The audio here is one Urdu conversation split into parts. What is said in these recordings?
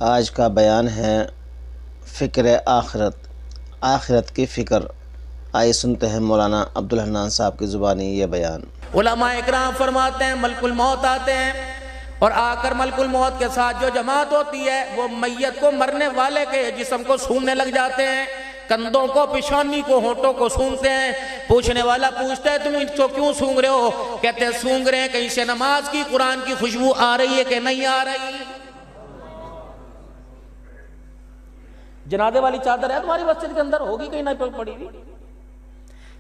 آج کا بیان ہے فکر آخرت، آخرت کی فکر۔ آئیے سنتے ہیں مولانا عبدالحنان صاحب کی زبانی یہ بیان۔ علماء اکرام فرماتے ہیں ملک الموت آتے ہیں اور آ کر ملک الموت کے ساتھ جو جماعت ہوتی ہے وہ میت کو مرنے والے کے جسم کو سونگنے لگ جاتے ہیں، کندھوں کو، پیشانی کو، ہونٹوں کو سونگتے ہیں۔ پوچھنے والا پوچھتا ہے تم اس کو کیوں سونگ رہے ہو؟ کہتے ہیں سونگ رہے ہیں کہیں سے نماز کی، قرآن کی خوشبو آ رہی ہے کہ نہیں آ رہی۔ جنازے والی چادر ہے تمہاری مسجد کے اندر؟ ہوگی کہیں نہ پڑی ہوئی۔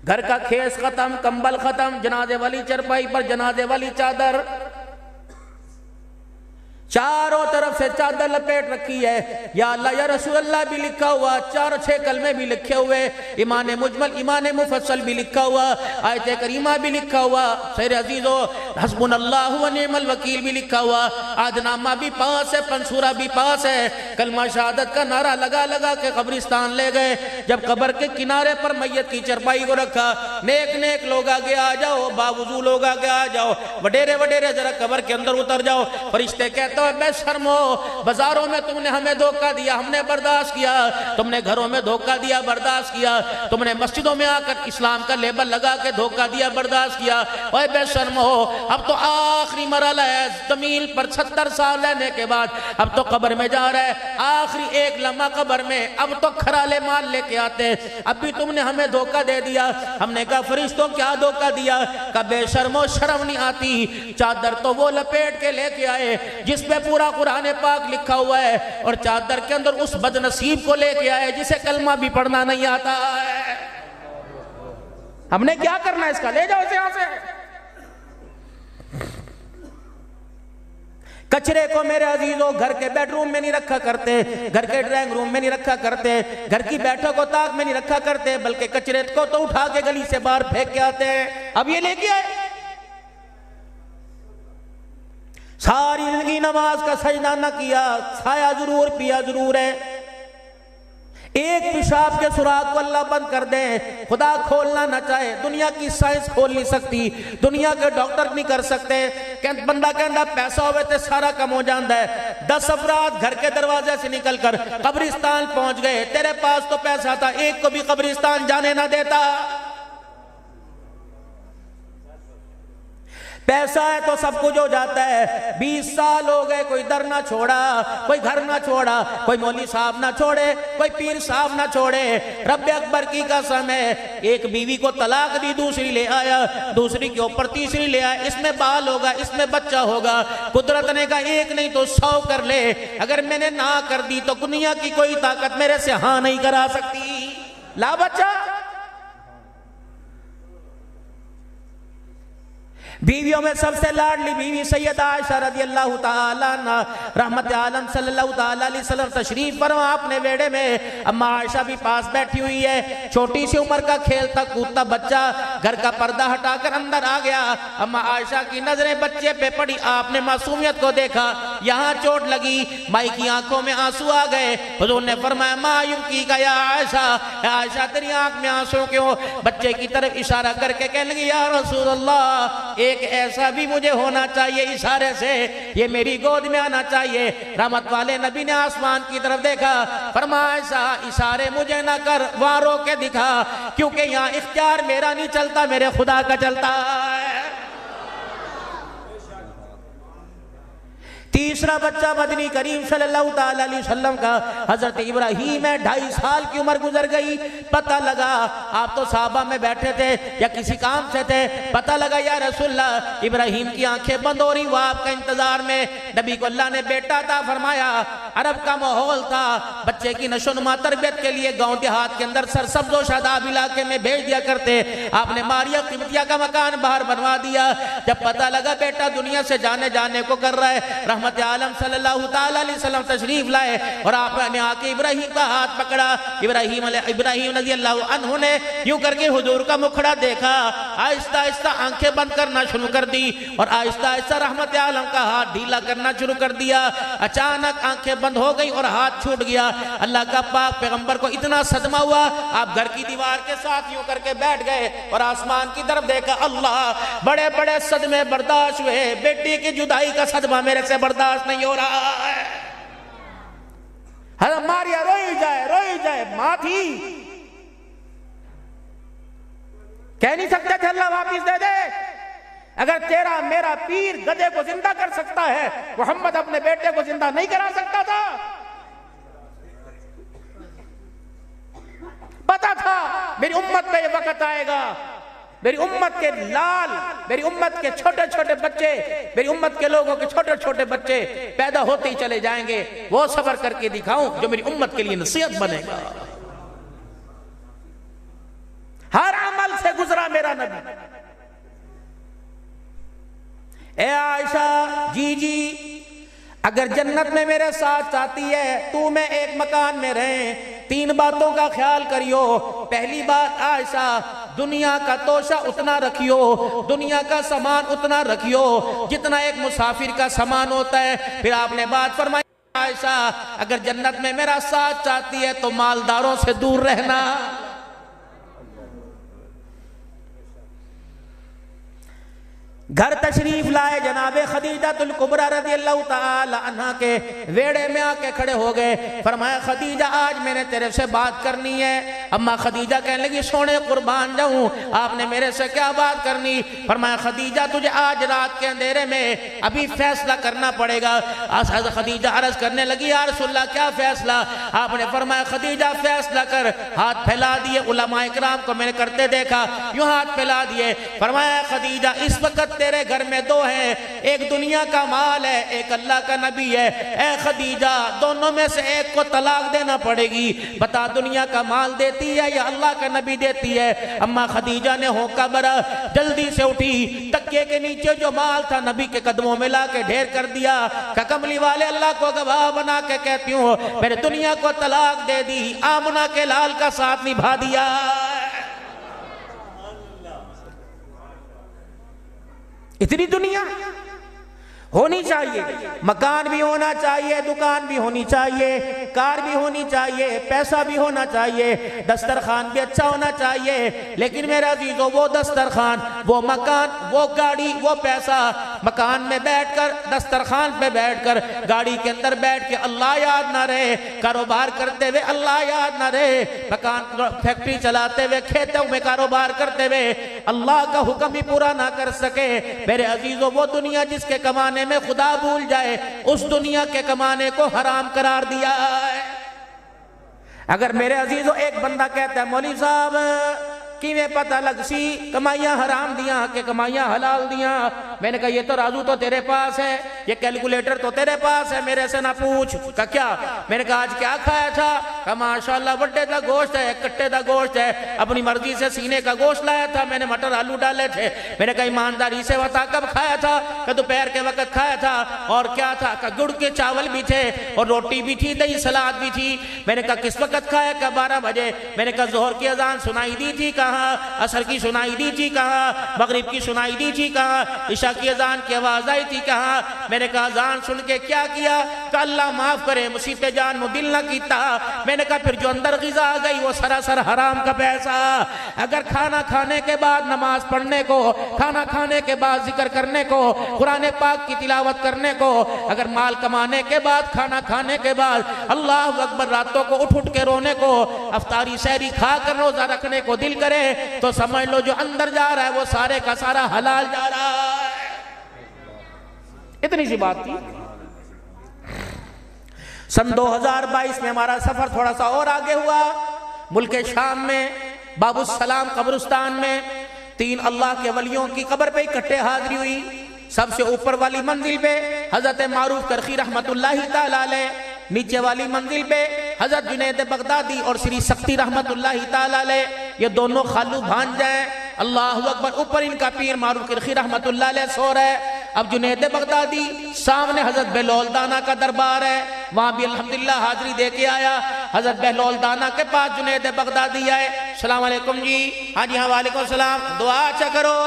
گھر کا کھیس ختم، کمبل ختم، جنازے والی چرپائی پر جنازے والی چادر، چاروں طرف سے چادر لپیٹ رکھی ہے۔ یا اللہ یا رسول اللہ بھی لکھا ہوا، 4 6 کلمے بھی لکھے ہوئے، ایمان مجمل ایمان مفصل بھی لکھا ہوا، آیت کریمہ بھی لکھا ہوا، سیر عزیزو حسبنا اللہ و نعم الوکیل بھی لکھا ہوا، عہدنامہ بھی پاس ہے، پنسورہ بھی پاس ہے۔ کلمہ شہادت کا نعرہ لگا لگا کے قبرستان لے گئے۔ جب قبر کے کنارے پر میت کی چرپائی کو رکھا، نیک نیک لوگ آگے آ جاؤ، باوضو لوگ آگے آ جاؤ، وڈیرے وڈیرے ذرا قبر کے اندر اتر جاؤ۔ فرشتے کہتے بے شرم ہو، بازاروں میں تم نے ہمیں دھوکہ دیا، ہم نے برداشت کیا، تم نے گھروں میں دھوکہ دیا، برداشت کیا، تم نے مسجدوں میں آ کر اسلام کا لیبل لگا کے دھوکہ دیا، برداشت کیا۔ اوے بے شرم ہو، اب تو آخری مرحلہ ہے، زمین پر 70 سال رہنے کے بعد اب تو قبر میں جا رہا ہے، آخری ایک لمحہ قبر میں، اب تو کھرالے مال لے کے آتے، اب بھی تم نے ہمیں دھوکہ دے دیا۔ ہم نے کہا فرشتوں کیا دھوکہ دیا؟ کہ بے شرم ہو، شرم نہیں آتی؟ چادر تو وہ لپیٹ کے لے کے آئے جس پہ پورا قرآن پاک لکھا ہوا ہے، اور چادر کے اندر اس بد نصیب کو لے کے آئے جسے کلمہ بھی پڑھنا نہیں آتا ہے۔ ہم نے کیا کرنا ہے اس کا؟ لے جاؤ اسے یہاں سے۔ کچرے کو میرے عزیزوں گھر کے بیڈ روم میں نہیں رکھا کرتے، گھر کے ڈرائنگ روم میں نہیں رکھا کرتے، گھر کی بیٹھک و طاق میں نہیں رکھا کرتے، بلکہ کچرے کو تو اٹھا کے گلی سے باہر پھینک کے آتے ہیں۔ اب یہ لے کے آئے، ساری زندگی نماز کا سجدہ نہ کیا، کھایا ضرور پیا ضرور ہے، ایک پیشاب کے سراغ کو اللہ بند کر دے، خدا کھولنا نہ چاہے، دنیا کی سائنس کھول نہیں سکتی، دنیا کے ڈاکٹر نہیں کر سکتے، بندہ کہنا پیسہ ہوئے تے سارا کم ہو جاندہ ہے۔ 10 افراد گھر کے دروازے سے نکل کر قبرستان پہنچ گئے، تیرے پاس تو پیسہ تھا، ایک کو بھی قبرستان جانے نہ دیتا۔ پیسہ ہے تو سب کچھ ہو جاتا ہے۔ 20 سال ہو گئے، کوئی در نہ چھوڑا، کوئی گھر نہ چھوڑا، کوئی مولوی صاحب نہ چھوڑے، کوئی پیر صاحب نہ چھوڑے۔ رب اکبر کی قسم ہے، ایک بیوی کو طلاق دی، دوسری لے آیا، دوسری کے اوپر تیسری لے آیا، اس میں بال ہوگا، اس میں بچہ ہوگا۔ قدرت نے کہا ایک نہیں تو 100 کر لے، اگر میں نے نہ کر دی تو دنیا کی کوئی طاقت میرے سے ہاں نہیں کرا سکتی۔ لا بچہ۔ بیویوں میں سب سے لاڈلی بیوی سیدہ عائشہ رضی اللہ تعالیٰ عنہ، رحمت عالم صلی اللہ تعالیٰ علیہ وسلم تشریف فرما اپنے بیڑے میں، اما عائشہ بھی پاس بیٹھی ہوئی ہے، چھوٹی سی عمر کا کھیلتا کودتا بچہ گھر کا پردہ ہٹا کر اندر آ گیا۔ اما عائشہ کی نظریں بچے پہ پڑی، آپ نے معصومیت کو دیکھا، یہاں چوٹ لگی، مائی کی آنکھوں میں آنسو آ گئے۔ حضور نے فرمایا ما یبکی کا یا عائشہ، عائشہ تیری آنکھ میں آنسو کیوں؟ بچے کی طرف اشارہ کر کے کہنے لگی یا رسول اللہ، ایک ایسا بھی مجھے ہونا چاہیے، اشارے سے یہ میری گود میں آنا چاہیے۔ رحمت والے نبی نے آسمان کی طرف دیکھا، فرمایا ایسا اشارے مجھے نہ کر، وہاں رو کے دکھا، کیونکہ یہاں اختیار میرا نہیں چلتا، میرے خدا کا چلتا ہے۔ تیسرا بچہ مدنی کریم صلی اللہ تعالیٰ علیہ وسلم کا حضرت ابراہیم ہے، 2.5 سال کی عمر گزر گئی، پتہ لگا آپ تو صحابہ میں بیٹھے تھے یا کسی کام سے تھے، پتہ لگا یا رسول اللہ ابراہیم کی آنکھیں بند ہو رہی، وہ آپ کا انتظار میں۔ نبی کو اللہ نے بیٹا عطا فرمایا، عرب کا ماحول تھا، بچے کی نشوونما تربیت کے لیے گاؤں دیہات کے اندر سرسبز و شاداب علاقے میں بھیج دیا کرتے، آپ نے ماریہ قبطیہ کا مکان باہر بنوا دیا۔ جب پتہ لگا بیٹا دنیا سے جانے کو کر رہا ہے، رحمت عالم صلی اللہ تعالیٰ علیہ وسلم تشریف لائے اور آپ نے آ کے ابراہیم کا ہاتھ پکڑا۔ ابراہیم رضی اللہ عنہ نے یوں کر کے حضور کا مکھڑا دیکھا، آہستہ آہستہ آنکھیں بند کرنا شروع کر دی اور آہستہ آہستہ رحمت عالم کا ہاتھ ڈھیلا کرنا شروع کر دیا۔ اچانک آنکھیں بند ہو گئی اور ہاتھ چھوٹ گیا۔ اللہ کا پاک پیغمبر کو اتنا صدمہ ہوا، آپ گھر کی دیوار کے ساتھ یوں کر کے بیٹھ گئے اور آسمان کی طرف دیکھا، اللہ بڑے بڑے صدمے برداشت ہوئے، بیٹی کی جدائی کا صدمہ میرے سے برداشت نہیں ہو رہا ہے۔ ماں تھی، کہہ نہیں سکتے تھے اللہ واپس دے دے؟ اگر تیرا میرا پیر گدھے کو زندہ کر سکتا ہے، محمد اپنے بیٹے کو زندہ نہیں کرا سکتا تھا؟ پتا تھا میری امت پہ یہ وقت آئے گا، میری امت کے لال، میری امت کے چھوٹے چھوٹے بچے، میری امت کے لوگوں کے چھوٹے چھوٹے بچے پیدا ہوتے ہی چلے جائیں گے، وہ صبر کر کے دکھاؤں جو میری امت کے لیے نصیحت بنے گا۔ ہر عمل سے گزرا میرا نبی۔ اے عائشہ، جی جی اگر جنت میں میرے ساتھ چاہتی ہے تو میں ایک مکان میں رہیں، 3 باتوں کا خیال کریو۔ پہلی بات عائشہ، دنیا کا توشہ اتنا رکھیو، دنیا کا سامان اتنا رکھیو جتنا ایک مسافر کا سامان ہوتا ہے۔ پھر آپ نے بات فرمائی عائشہ اگر جنت میں میرا ساتھ چاہتی ہے تو مالداروں سے دور رہنا۔ گھر تشریف لائے جناب خدیجہ الکبریٰ رضی اللہ تعالی عنہ کے ویڑے میں آ کے کھڑے ہو گئے، فرمایا خدیجہ آج میں نے تیرے سے بات کرنی ہے۔ اما خدیجہ کہنے لگی سونے قربان جاؤں، آپ نے میرے سے کیا بات کرنی؟ فرمایا خدیجہ تجھے آج رات کے اندھیرے میں ابھی فیصلہ کرنا پڑے گا۔ خدیجہ عرض کرنے لگی یا رسول اللہ کیا فیصلہ؟ آپ نے فرمایا خدیجہ فیصلہ کر۔ ہاتھ پھیلا دیے، علماء اکرام کو میں نے کرتے دیکھا، یوں ہاتھ پھیلا دیے۔ فرمایا خدیجہ اس وقت تیرے گھر میں 2 ہیں، ایک دنیا کا مال ہے، ایک اللہ کا نبی ہے۔ اے خدیجہ دونوں میں سے ایک کو طلاق دینا پڑے گی، بتا دنیا کا مال دیتی ہے یا اللہ کا نبی دیتی ہے؟ اما خدیجہ نے ہونکا بھرا، جلدی سے اٹھی، تکیے کے نیچے جو مال تھا نبی کے قدموں میں لا کے ڈھیر کر دیا کہ کملی والے اللہ کو گواہ بنا کے کہتی ہوں میں نے دنیا کو طلاق دے دی، آمنہ کے لال کا ساتھ نبھا دیا۔ اتنی دنیا ہونی چاہیے، مکان بھی ہونا چاہیے، دکان بھی ہونی چاہیے، کار بھی ہونی چاہیے، پیسہ بھی ہونا چاہیے، دسترخوان بھی اچھا ہونا چاہیے، لیکن میرا عزیزو وہ دسترخوان، وہ مکان، وہ گاڑی، وہ پیسہ، مکان میں بیٹھ کر، دسترخوان پہ بیٹھ کر، گاڑی کے اندر بیٹھ کے اللہ یاد نہ رہے، کاروبار کرتے ہوئے اللہ یاد نہ رہے، مکان فیکٹری چلاتے ہوئے، کھیتوں میں کاروبار کرتے ہوئے اللہ کا حکم بھی پورا نہ کر سکے، میرے عزیزو وہ دنیا جس کے کمانے میں خدا بھول جائے، اس دنیا کے کمانے کو حرام قرار دیا ہے۔ اگر میرے عزیزو ایک بندہ کہتا ہے مولوی صاحب کیویں پتہ لگ سی کمائیاں حرام دیاں کہ کمائیاں حلال دیاں؟ میں نے کہا یہ تو رازو تو تیرے پاس ہے، یہ کیلکولیٹر تو تیرے پاس ہے، میرے سے نہ پوچھ۔ کہا کیا؟ میں نے کہا آج کیا کھایا تھا؟ کہا ماشاءاللہ وڈے دا گوشت ہے، کٹے دا گوشت ہے، اپنی مرضی سے سینے کا گوشت لایا تھا، میں نے مٹر آلو ڈالے تھے۔ میں نے کہا ایمانداری سے بتا کب کھایا تھا؟ کہ دوپہر کے وقت کھایا تھا۔ اور کیا تھا؟ کہ گڑ کے چاول بھی تھے اور روٹی بھی تھی، دہی سلاد بھی تھی۔ میں نے کہا کس وقت کھایا؟ کہ 12 بجے۔ میں نے کہا ظہر کی اذان سنائی دی تھی کہاں؟ عصر کی سنائی دی تھی کہاں؟ مغرب کی سنائی دی تھی کہاں؟ عشاء کی اذان کی آواز آئی تھی کہاں؟ میں نے کہا اذان سن کے کیا کیا؟ کہ اللہ معاف کرے مصیبت جان نو دل نہ کیتا۔ میں نے کہا پھر جو اندر غذا آ گئی وہ سراسر حرام کا پیسہ۔ اگر کھانا کھانے کے بعد نماز پڑھنے کو، کھانا کھانے کے بعد ذکر کرنے کو، قرآن پاک کی تلاوت کرنے کو، اگر مال کمانے کے بعد، کھانا کھانے کے بعد اللہ اکبر راتوں کو اٹھ کے رونے کو، افطاری سحری کھا کر روزہ رکھنے کو دل کرے تو سمجھ لو جو اندر جا رہا ہے وہ سارے کا سارا حلال جا رہا ہے۔ اتنی سی بات تھی۔ سن 2022 میں ہمارا سفر تھوڑا سا اور آگے ہوا، ملک شام میں باب السلام قبرستان میں 3 اللہ کے ولیوں کی قبر پہ اکٹھے حاضری ہوئی۔ سب سے اوپر والی منزل پہ حضرت معروف کرخی رحمت اللہ تعالی علیہ، نیچے والی منزل پہ حضرت جنید بغدادی اور سری سختی رحمت اللہ تعالی علیہ، یہ دونوں خالو بھانجے ہیں۔ اللہ اکبر، اوپر ان کا پیر معروف کرخی رحمت اللہ علیہ سو رہا ہے۔ اب جنید بغدادی سامنے حضرت بہلول دانا کا دربار ہے، وہاں بھی الحمدللہ حاضری دے کے آیا۔ حضرت بہلول دانا کے پاس جنید بغدادی آئے، السلام علیکم جی۔ ہاں جی ہاں وعلیکم السلام، دعا اچھا کرو۔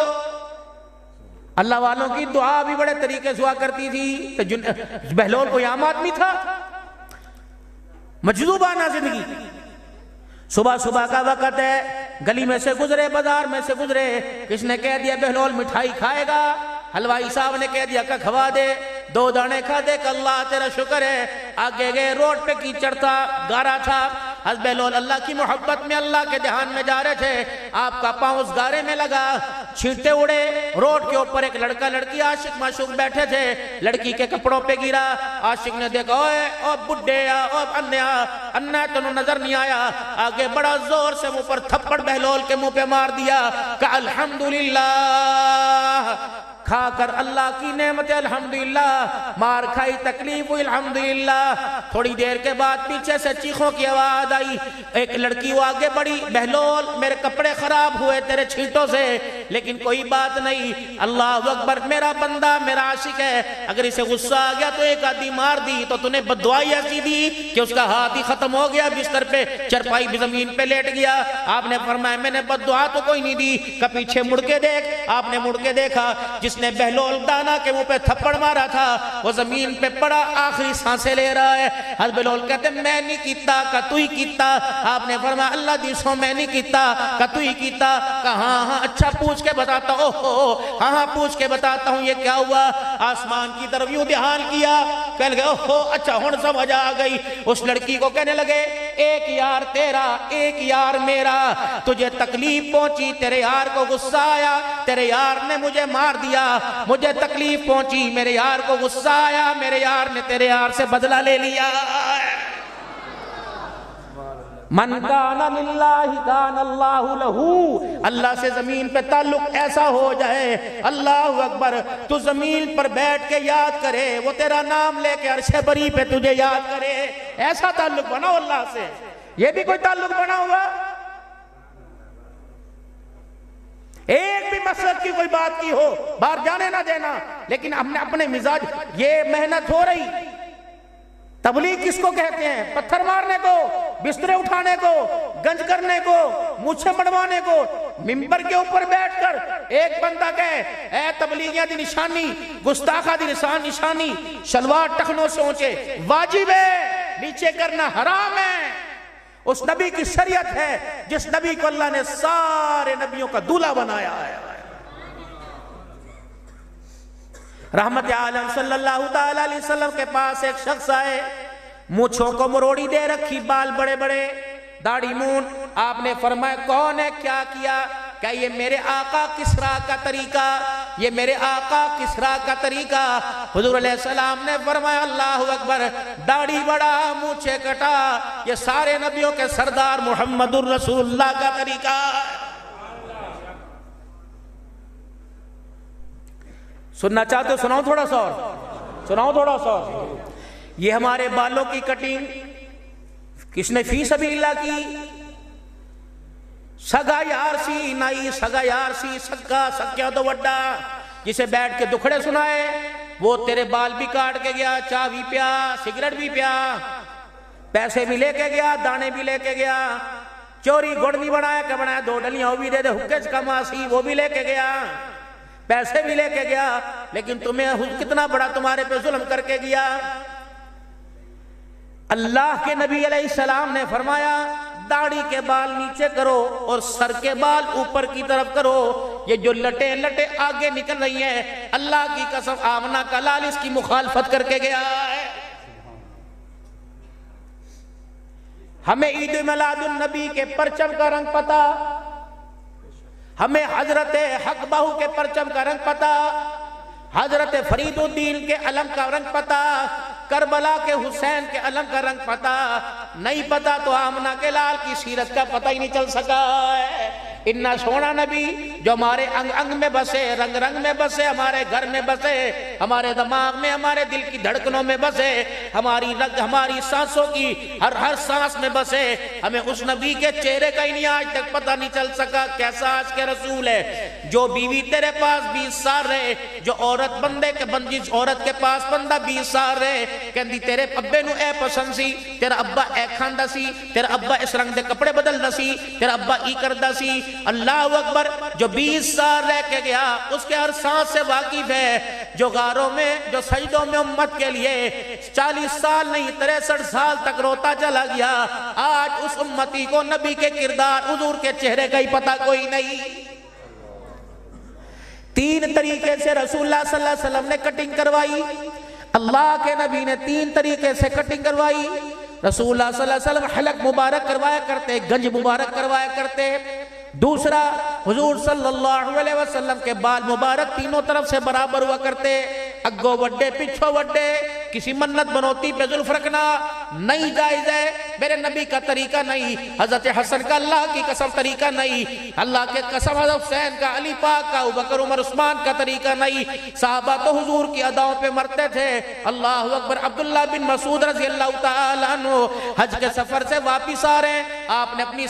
اللہ والوں کی دعا بھی بڑے طریقے سے ہوا کرتی تھی۔ بہلول کوئی عام آدمی تھا، مجذوبانہ زندگی۔ صبح صبح کا وقت ہے، گلی میں سے گزرے، بازار میں سے گزرے، کس نے کہہ دیا بہلول مٹھائی کھائے گا؟ حلوائی صاحب نے کہہ دیا کہ کھوا دے، 2 دانے کھا دے کہ اللہ تیرا شکر ہے۔ آگے گئے، روڈ پہ کیچڑ تھا، گارا تھا، حضرت بہلول اللہ کی محبت میں اللہ کے دھیان میں جا رہے تھے، آپ کا پاؤں اس گارے میں لگا، چھینٹے اڑے، روڈ کے اوپر ایک لڑکا لڑکی عاشق معشوق بیٹھے تھے، لڑکی کے کپڑوں پہ گرا، عاشق نے دیکھا او بڈھے او انیا تنو نظر نہیں آیا، آگے بڑا زور سے منہ پر تھپڑ بہلول کے منہ پہ مار دیا کہ الحمدللہ، کھا کر اللہ کی نعمت الحمدللہ، مار کھائی تکلیف ہوئی الحمدللہ۔ تھوڑی دیر کے بعد پیچھے سے چیخوں کی آواز آئی، ایک لڑکی وہ آگے بڑی، بہلول میرے کپڑے خراب ہوئے تیرے چھینٹوں سے، لیکن کوئی بات نہیں، اللہ اکبر، میرا بندہ میرا عاشق ہے، اگر اسے غصہ آ گیا تو ایک آدھی مار دی تو تو نے بددعائی ایسی دی کہ اس کا ہاتھ ہی ختم ہو گیا، بستر پہ چرپائی بھی زمین پہ لیٹ گیا۔ آپ نے فرمایا میں نے بددعا تو کوئی نہیں دی، کہ پیچھے مڑ کے دیکھ۔ آپ نے مڑ کے دیکھا، جس نے بہلول دانا کے منہ پہ تھپڑ مارا تھا وہ زمین پہ پڑا، آخری سانسیں لے رہا ہے۔ حضرت بہلول کہتے ہیں میں نہیں کیتا، کہ تو ہی کیتا۔ آپ نے فرمایا اللہ دیسوں میں نہیں کیتا، کہ تو ہی کیتا، کہ ہاں اچھا پوچھ کے بتاتا ہوں، ہاں پوچھ کے بتاتا ہوں یہ کیا ہوا۔ آسمان کی طرف یوں دھیان کیا، کہنے لگے اچھا ہن سمجھ آ گئی۔ اس لڑکی کو کہنے لگے ایک یار تیرا ایک یار میرا، تجھے تکلیف پہنچی، تیرے یار کو غصہ آیا، تیرے یار نے مجھے مار دیا، مجھے تکلیف پہنچی، میرے یار کو غصہ آیا، میرے یار نے تیرے یار سے بدلہ لے لیا۔ من کان للہ کان اللہ لہو، اللہ سے زمین پہ تعلق ایسا ہو جائے، اللہ اکبر، تو زمین پر بیٹھ کے یاد کرے، وہ تیرا نام لے کے عرش بری پہ تجھے یاد کرے، ایسا تعلق بناؤ اللہ سے۔ یہ بھی کوئی تعلق بنا ہوا؟ ایک بھی مسجد کی کوئی بات کی ہو باہر جانے نہ دینا، لیکن ہم نے اپنے مزاج، یہ محنت ہو رہی، تبلیغ کس کو کہتے ہیں؟ پتھر مارنے کو، بسترے اٹھانے کو، گنج کرنے کو، مونچھیں بڑھوانے کو، ممبر کے اوپر بیٹھ کر ایک بندہ کہے اے تبلیغیاں دی نشانی، گستاخہ دی نشانی، شلوار ٹخنوں سے اونچے، واجب ہے، نیچے کرنا حرام ہے۔ اس نبی کی شریعت ہے جس نبی کو اللہ نے سارے نبیوں کا دولہا بنایا ہے۔ رحمت عالم صلی اللہ تعالی علیہ وسلم کے پاس ایک شخص آئے، مونچھوں کو مروڑی دے رکھی، بال بڑے بڑے، داڑھی مون۔ آپ نے فرمایا کون ہے، کیا کیا؟ کہ یہ میرے آقا کسریٰ کا طریقہ، یہ میرے آقا کسریٰ کا طریقہ۔ حضور علیہ السلام نے فرمایا اللہ اکبر، داڑھی بڑا مونچھیں کٹا، یہ سارے نبیوں کے سردار محمد الرسول اللہ کا طریقہ۔ سننا چاہتے ہو سناؤں تھوڑا سا اور، سناؤں تھوڑا سا اور۔ یہ ہمارے بالوں کی کٹنگ کس نے فی سبیل اللہ کی؟ سگا یار سی نائی، سگا یار سی سگا، سگیا تو وڈا، جسے بیٹھ کے دکھڑے سنائے، وہ تیرے بال بھی کاٹ کے گیا، چاہ بھی پیا، سگریٹ بھی پیا، پیسے بھی لے کے گیا، دانے بھی لے کے گیا، چوری گڑ نہیں بنایا کہ بنایا، 2 ڈلیاں وہ بھی دے دے، حکج کا ماسی وہ بھی لے کے گیا، پیسے بھی لے کے گیا، لیکن تمہیں کتنا بڑا تمہارے پہ ظلم کر کے گیا۔ اللہ کے نبی علیہ السلام نے فرمایا داڑھی کے بال نیچے کرو اور سر کے بال اوپر کی طرف کرو۔ یہ جو لٹے لٹے آگے نکل رہی ہیں، اللہ کی قسم آمنہ کا لال اس کی مخالفت کر کے گیا ہے۔ ہمیں عید میلاد النبی کے پرچم کا رنگ پتا، ہمیں حضرت حق بہو کے پرچم کا رنگ پتا، حضرت فرید الدین کے علم کا رنگ پتا، کربلا کے حسین کے علم کا رنگ پتا نہیں پتا تو آمنہ کے لال کی سیرت کا پتہ ہی نہیں چل سکا ہے۔ اتنا سونا نبی جو ہمارے انگ انگ میں بسے، رنگ رنگ میں بسے، ہمارے گھر میں بسے، ہمارے دماغ میں، ہمارے دل کی دھڑکنوں میں بسے، ہماری رگ، ہماری سانسوں کی ہر سانس میں بسے، ہمیں اس نبی کے چہرے کا ہی نہیں آج تک پتہ نہیں چل سکا کیسا آج کے رسول ہے۔ جو بیوی تیرے پاس 20 سال رہے، جو عورت بندے کے جس عورت کے پاس بندہ 20 سال رہے، کہندی تیرے ابے نو اے پسند سی، تیرا ابا اے کھاندا سی، تیرا ابا اس رنگ دے کپڑے بدلدا سی، تیرا ابا ای کردا سی۔ اللہ اکبر، جو 20 سال رہ کے گیا اس کے ہر سانس سے واقف ہے، جو غاروں میں، جو سجدوں میں امت کے لیے 40 سال نہیں 63 سال تک روتا چلا گیا، آج اس امتی کو نبی کے کردار، حضور کے چہرے کا ہی پتہ کوئی نہیں۔ 3 طریقے سے رسول اللہ صلی اللہ علیہ وسلم نے کٹنگ کروائی، اللہ کے نبی نے 3 طریقے سے کٹنگ کروائی۔ رسول اللہ صلی اللہ علیہ وسلم حلق مبارک کروایا کرتے، گنج مبارک کروایا کرتے۔ دوسرا، حضور صلی اللہ علیہ وسلم کے بال مبارک تینوں طرف سے برابر ہوا کرتے، اگو وڈے پچھو وڈے، کسی منت بنوتی پہ زلف رکھنا نہیں جائز ہے، میرے نبی کا طریقہ نہیں، حضرت حسن کا اللہ کی قسم طریقہ نہیں، اللہ کے قسم حضرت حسین کا، علی پاک کا، ابوبکر عمر عثمان کا طریقہ نہیں۔ صحابہ تو حضور کی اداؤں پہ مرتے تھے۔ اللہ اکبر۔ عبداللہ بن مسعود رضی اللہ تعالیٰ عنہ حج کے سفر سے واپس آ رہے ہیں، آپ نے اپنی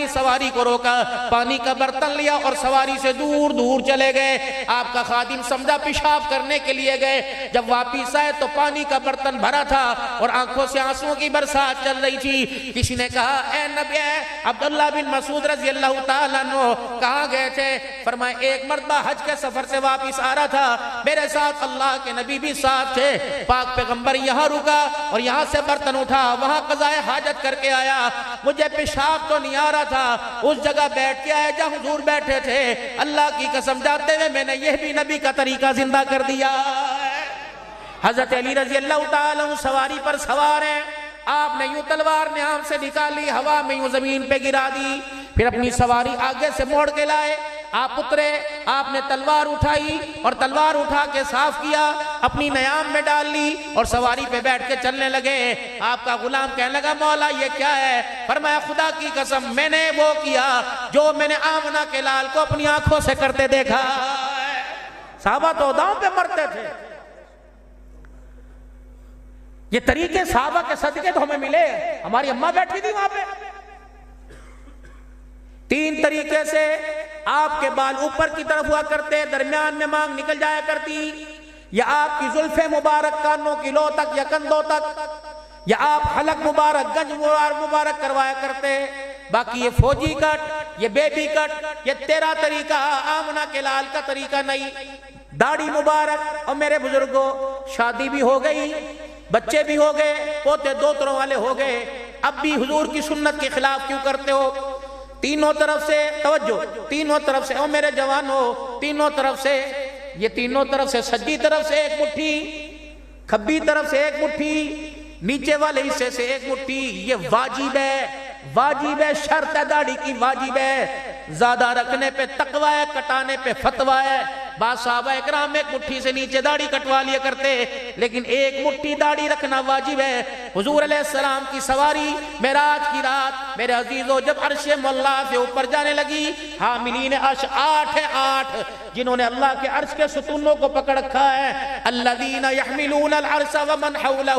سواری کو روکا، پانی کا برتن لیا اور سواری سے دور دور چلے گئے۔ آپ کا خادم سمجھا پیشاب کرنے کے لیے گئے، جب واپس آئے تو پانی کا برتن بھرا تھا اور آنکھوں سے آنسوں کی برسات چل رہی تھی۔ کسی نے کہا اے نبی عبداللہ بن مسعود رضی اللہ تعالیٰ عنہ کہاں گئے تھے؟ فرمایا ایک مرتبہ حج کے سفر سے واپس آ رہا تھا، میرے ساتھ اللہ کے نبی بھی ساتھ تھے، پاک پیغمبر یہاں رکا اور یہاں سے برتن اٹھا، وہاں قضائے حاجت کر کے آیا، مجھے پیشاب تو نہیں آ رہا تھا، اس جگہ بیٹھ کے آیا جہاں حضور بیٹھے تھے، اللہ کی قسم جاتے ہوئے میں نے یہ بھی نبی کا طریقہ زندہ کر دیا۔ حضرت علی رضی اللہ تعالیٰ عنہ سواری پر سوار ہیں، آپ نے یوں تلوار نیام سے نکالی، ہوا میں یوں زمین پہ گرا دی، پھر اپنی سواری آگے سے موڑ کے لائے، آپ اترے، آپ نے تلوار اٹھائی اور تلوار اٹھا کے صاف کیا، اپنی نیام میں ڈال لی اور سواری پہ بیٹھ کے چلنے لگے۔ آپ کا غلام کہنے لگا مولا یہ کیا ہے؟ فرمایا خدا کی قسم میں نے وہ کیا جو میں نے آمنہ کے لال کو اپنی آنکھوں سے کرتے دیکھا۔ صحابہ تو داؤں پہ مرتے تھے۔ یہ طریقے صحابہ کے صدقے تو ہمیں ملے، ہماری اماں بیٹھی تھی وہاں پہ۔ تین طریقے سے آپ کے بال اوپر کی طرف ہوا کرتے، درمیان میں مانگ نکل جایا کرتی، یا آپ کی زلفیں مبارک کانوں کی لو تک یا کندھوں تک، یا آپ حلق مبارک گنج مبارک کروایا کرتے۔ باقی یہ فوجی کٹ، یہ بیبی کٹ، یہ تیرا طریقہ آمنہ کے لال کا طریقہ نہیں۔ داڑھی مبارک، اور میرے بزرگوں شادی بھی ہو گئی، بچے بھی ہو گئے، پوتے دوتروں والے ہو گئے، اب بھی حضور کی سنت کے خلاف کیوں کرتے ہو؟ تینوں طرف سے توجہ، تینوں طرف سے، او میرے جوانوں، تینوں طرف سے، یہ تینوں طرف سے، سجی طرف سے ایک مٹھی، کھبی طرف سے ایک مٹھی، نیچے والے حصے سے ایک مٹھی، یہ واجب ہے، واجب ہے، شرط ہے داڑھی کی، واجب ہے، زیادہ رکھنے پہ تقوی ہے، کٹانے پہ فتوی ہے۔ بعض صحابہ اکرام ایک مٹھی سے نیچے داڑھی کٹوا لیا کرتے، لیکن ایک مٹھی داڑھی رکھنا واجب ہے۔ حضور علیہ السلام کی سواری معراج کی رات، میرے عزیزو، جب عرش مولا سے اوپر جانے لگی، حاملین عرش 8 ہیں، 8 جنہوں نے اللہ کے عرش کے ستونوں کو پکڑ رکھا ہے۔ الذین یحملون العرش ومن حولہ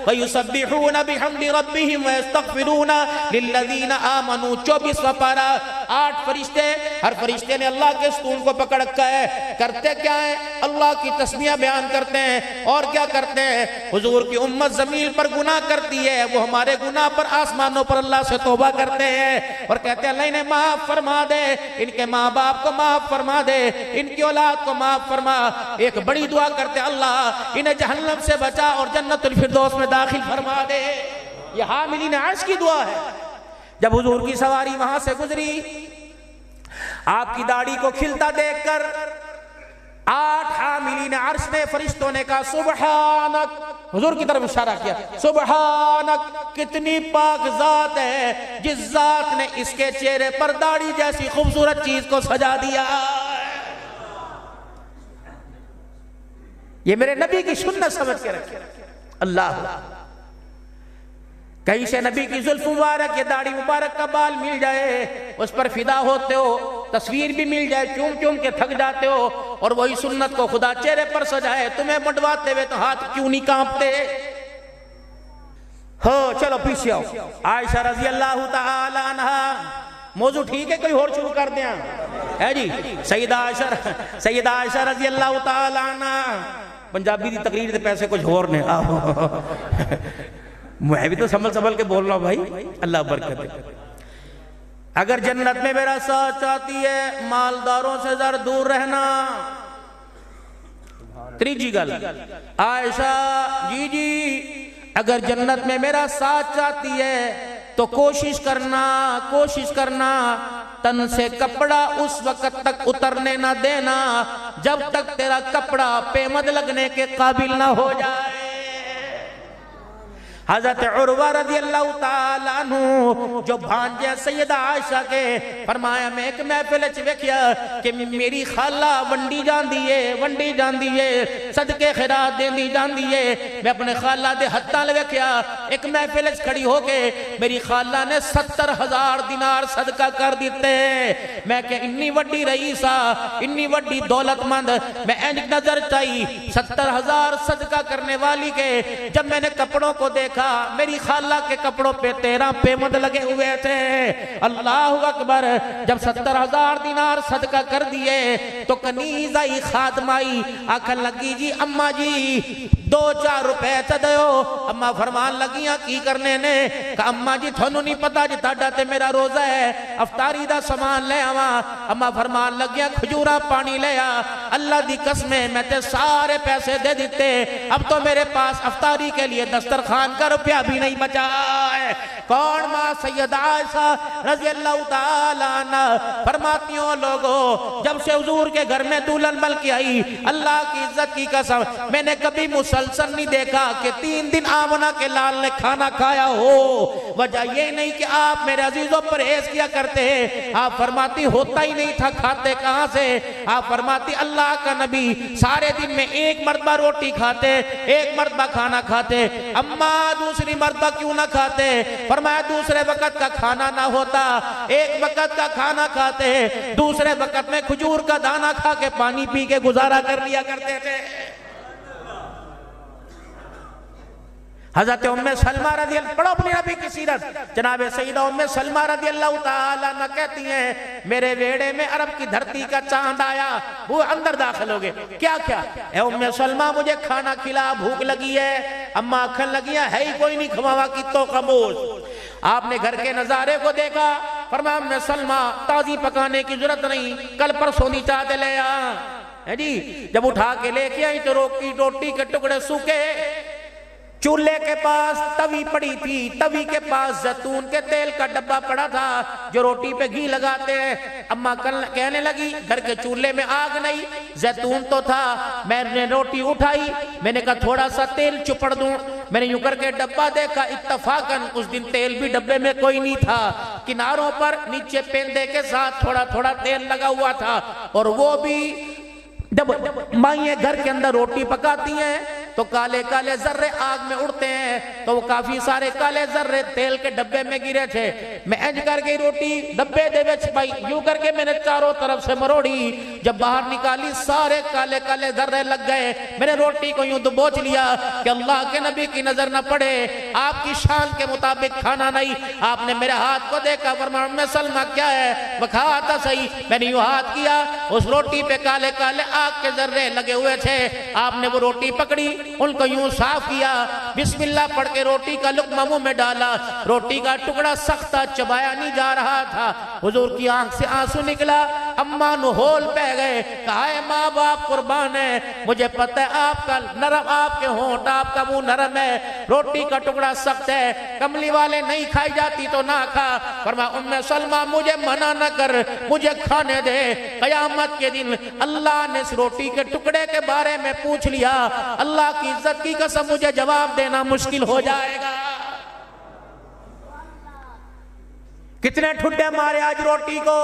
ویسبحون بحمد ربہم ویستغفرون للذین آمنوا۔ 24واں پارہ، 8 فرشتے، ہر فرشتے نے اللہ کے ستون کو پکڑ رکھا ہے، کرتے کیا ہیں؟ اللہ کی تسبیح بیان کرتے ہیں، اور کیا کرتے ہیں؟ حضور کی امت زمین پر گناہ کرتی ہے، وہ ہمارے گناہ پر آسمانوں پر اللہ سے توبہ کرتے ہیں اور کہتے ہیں اللہ انہیں معاف فرما دے، ان کے ماں باپ کو معاف فرما دے، ان کی اولاد کو معاف فرما۔ ایک بڑی دعا کرتے ہیں اللہ انہیں جہنم سے بچا اور جنت الفردوس میں داخل فرما دے۔ یہ حاملین عرش کی دعا ہے۔ جب حضور کی سواری وہاں سے گزری، آپ کی داڑھی کو کھلتا دیکھ کر 8 حاملین عرش نے، فرشتوں نے کہا سبحانک، حضور کی طرف اشارہ کیا، سبحانک، کتنی پاک ذات ہے جس ذات نے اس کے چہرے پر داڑھی جیسی خوبصورت چیز کو سجا دیا۔ یہ میرے نبی کی سنت سمجھ کے رکھے۔ اللہ، کہیں سے نبی کی زلف مبارک یا داڑھی مبارک کا بال مل جائے، اس پر فدا ہوتے ہو، تصویر بھی مل جائے، چوم چوم کے تھک جاتے ہو، اور وہی سنت کو خدا چہرے پر سجائے، تمہیں منڈواتے ہوئے تو ہاتھ کیوں نہیں کانپتے؟ ہو چلو پیچھے آؤ۔ عائشہ رضی اللہ تعالی عنہ، موضوع ٹھیک ہے کوئی اور شروع کر دیں ہے جی؟ سیدہ عائشہ رضی اللہ تعالی عنہ، پنجابی دی تقریر دے پیسے کچھ اور نے، میں بھی تو سنبھل کے بول رہا ہوں بھائی، اللہ برکت دے۔ اگر جنت میں میرا ساتھ چاہتی ہے مالداروں سے ذرا دور رہنا۔ تیجی گل، عائشہ جی اگر جنت میں میرا ساتھ چاہتی ہے تو کوشش کرنا تن سے کپڑا اس وقت تک اترنے نہ دینا جب تک تیرا کپڑا پیمد لگنے کے قابل نہ ہو جائے۔ حضرت عروہ رضی اللہ تعالیٰ عنہ جو بھانجے سیدہ عائشہ کے فرمایا میں ایک محفل ویکھیا کہ میری خالہ ونڈی جان دیئے صدقے خیرات دین دی جان دیئے. میں اپنے خالہ دے ہتھاں ویکھیا ایک محفل کھڑی ہو کے میری خالہ نے 70,000 دینار صدقہ کر دیتے. میں کہ انی وڈی رئیسہ انی وڈی دولت مند میں اینک نظر چاہی 70,000 صدقہ کرنے والی کے. جب میں نے کپڑوں کو دیکھا میری خالہ کے کپڑوں پہ 13 پیمند لگے ہوئے تھے. اللہ اکبر. جب 70,000 دینار صدقہ کر دیے تو کنیز آئی خادم آئی آکھن لگی جی اماں جی 2-4 روپے چدیو. اماں فرمان لگیاں کی کرنے نے کہ اماں جی تھونوں نہیں پتا جی تاڑا تے میرا روزہ ہے افطاری دا سامان لے آواں. اماں فرمان لگیاں کھجورا پانی لے آ. اللہ دی قسمیں میں تے سارے پیسے دے دیتے اب تو میرے پاس افطاری کے لیے دسترخوان کا روپیہ بھی نہیں بچا ہے. کون ماں سیدہ عائشہ رضی اللہ تعالیٰ عنہ فرماتی ہوں لوگوں جب سے حضور کے گھر میں دلہن بن کے آئی اللہ کی عزت کی قسم میں نے کبھی مسلسل نہیں دیکھا کہ 3 دن آمنہ کے لال نے کھانا کھایا ہو. وجہ یہ نہیں کہ آپ میرے عزیزوں پرہیز کیا کرتے ہیں. آپ فرماتی ہوتا ہی نہیں تھا کھاتے کہاں سے. آپ فرماتی اللہ کا نبی سارے دن میں ایک مرتبہ روٹی کھاتے ایک مرتبہ کھانا کھاتے. اماں دوسری مرتبہ کیوں نہ کھاتے؟ فرمایا دوسرے وقت کا کھانا نہ ہوتا ایک وقت کا کھانا کھاتے دوسرے وقت میں کھجور کا دانہ کھا کے پانی پی کے گزارا کر لیا کرتے تھے. حضرت ام سلمہ رضی اللہ پڑھو اپنی نبی کی سیرت. جناب سیدہ ام سلمہ رضی اللہ تعالیٰ عنہ کہتی ہیں میرے ویڑے میں عرب کی دھرتی کا چاند آیا. وہ اندر داخل ہو گئے. کیا اے ام سلمہ مجھے کھانا کھلا بھوک لگی ہے. اماں کھن لگی ہیں ہے ہی کوئی نہیں کھماوا کی تو خاموش. آپ نے گھر کے نظارے کو دیکھا فرمایا ام سلمہ تازی پکانے کی ضرورت نہیں کل پرسوں نہیں چاہتے لے آ جی. جب اٹھا کے لے کے آئی تو روٹی کے ٹکڑے سوکھے. چولہے کے پاس توی پڑی تھی توی کے پاس زیتون کے تیل کا ڈبہ پڑا تھا جو روٹی پہ گھی لگاتے ہیں. اماں کہنے لگی گھر کے چولہے میں آگ نہیں زیتون تو تھا. میں نے روٹی اٹھائی میں نے کہا تھوڑا سا تیل چپڑ دوں. میں نے یوں کر کے ڈبہ دیکھا اتفاقاً اس دن تیل بھی ڈبے میں کوئی نہیں تھا. کناروں پر نیچے پیندے کے ساتھ تھوڑا تھوڑا تیل لگا ہوا تھا. اور وہ بھی جب مائیں گھر کے اندر روٹی پکاتی ہیں تو کالے کالے ذرے آگ میں اڑتے ہیں تو وہ کافی سارے کالے ذرے تیل کے ڈبے میں گرے تھے. میں انج کر کے روٹی ڈبے دے وچ پائی یوں کر کے میں نے چاروں طرف سے مروڑی. جب باہر نکالی سارے کالے کالے ذرے لگ گئے. میں نے روٹی کو یوں دبوچ لیا کہ اللہ کے نبی کی نظر نہ پڑے آپ کی شان کے مطابق کھانا نہیں. آپ نے میرے ہاتھ کو دیکھا فرمایا ام سلمہ کیا ہے بکھا تھا صحیح. میں نے یوں ہاتھ کیا اس روٹی پہ کالے کالے آگ کے ذرے لگے ہوئے تھے. آپ نے وہ روٹی پکڑی ان کو یوں صاف کیا بسم اللہ پڑھ کے روٹی کا لقمہ منہ میں ڈالا. روٹی کا ٹکڑا سخت تھا چبایا نہیں جا رہا تھا. حضور کی آنکھ سے آنسو نکلا. اماں نو ہول پہ گئے کہا ہے ماں باپ قربان ہے مجھے پتہ ہے آپ کا نرم آپ کے ہونٹ آپ کا منہ نرم ہے روٹی کا ٹکڑا سخت ہے کملی والے نہیں کھائی جاتی تو نہ کھا. فرمایا ام سلمہ مجھے منع نہ کر مجھے کھانے دے. قیامت کے دن اللہ نے اس روٹی کے ٹکڑے کے بارے میں پوچھ لیا اللہ کی عزت کی قسم مجھے جواب دینا مشکل ہو جائے گا. کتنے ٹھڈے مارے آج روٹی کو